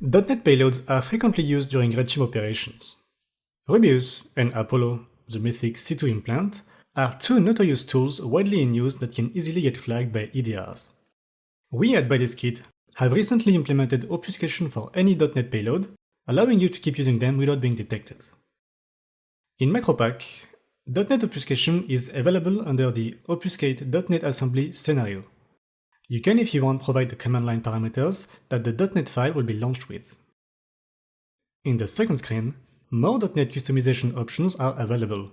.NET payloads are frequently used during red team operations. Rubeus and Apollo, the Mythic C2 implant, are two notorious tools widely in use that can easily get flagged by EDRs. We at BylistKit have recently implemented obfuscation for any .NET payload, allowing you to keep using them without being detected. In MacroPack, .NET obfuscation is available under the obfuscate.NET assembly scenario. You can, if you want, provide the command line parameters that the .NET file will be launched with. In the second screen, more .NET customization options are available.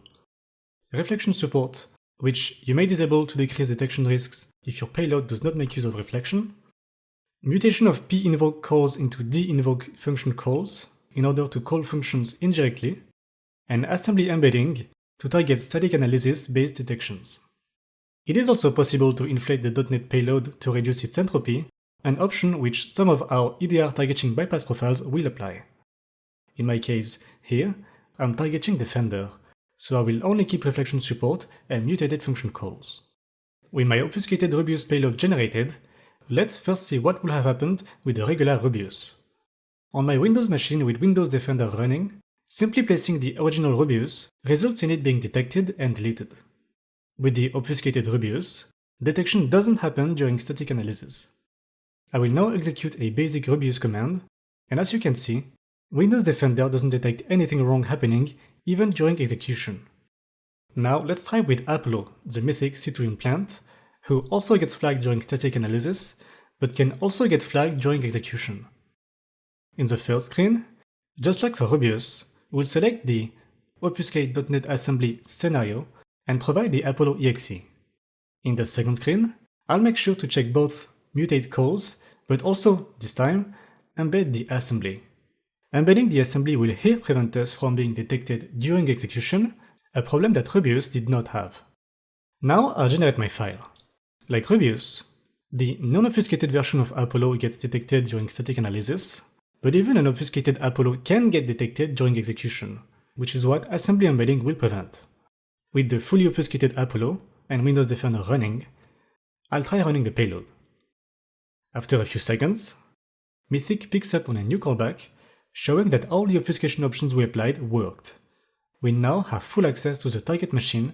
Reflection support, which you may disable to decrease detection risks if your payload does not make use of reflection. Mutation of pinvoke calls into deinvoke function calls in order to call functions indirectly. And assembly embedding to target static analysis-based detections. It is also possible to inflate the .NET payload to reduce its entropy, an option which some of our EDR targeting bypass profiles will apply. In my case, here, I'm targeting Defender, so I will only keep reflection support and mutated function calls. With my obfuscated Rubeus payload generated, let's first see what would have happened with a regular Rubeus. On my Windows machine with Windows Defender running, simply placing the original Rubeus results in it being detected and deleted. With the obfuscated Rubeus, detection doesn't happen during static analysis. I will now execute a basic Rubeus command, and as you can see, Windows Defender doesn't detect anything wrong happening even during execution. Now let's try with Apollo, the Mythic C2 implant, who also gets flagged during static analysis, but can also get flagged during execution. In the first screen, just like for Rubeus, we'll select the obfuscate.NET assembly scenario and provide the Apollo exe. In the second screen, I'll make sure to check both mutate calls, but also, this time, embed the assembly. Embedding the assembly will here prevent us from being detected during execution, a problem that Rubeus did not have. Now I'll generate my file. Like Rubeus, the non-obfuscated version of Apollo gets detected during static analysis, but even an obfuscated Apollo can get detected during execution, which is what assembly embedding will prevent. With the fully obfuscated Apollo and Windows Defender running, I'll try running the payload. After a few seconds, Mythic picks up on a new callback, showing that all the obfuscation options we applied worked. We now have full access to the target machine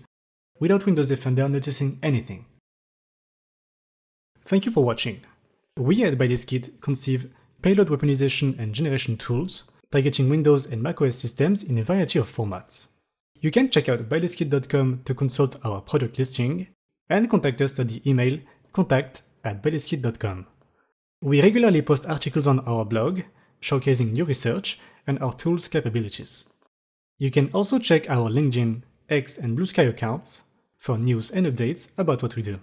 without Windows Defender noticing anything. Thank you for watching. We at BylistKit conceive payload weaponization and generation tools targeting Windows and macOS systems in a variety of formats. You can check out bylistkit.com to consult our product listing and contact us at the email contact@bylistkit.com. We regularly post articles on our blog showcasing new research and our tools' capabilities. You can also check our LinkedIn, X, and Blue Sky accounts for news and updates about what we do.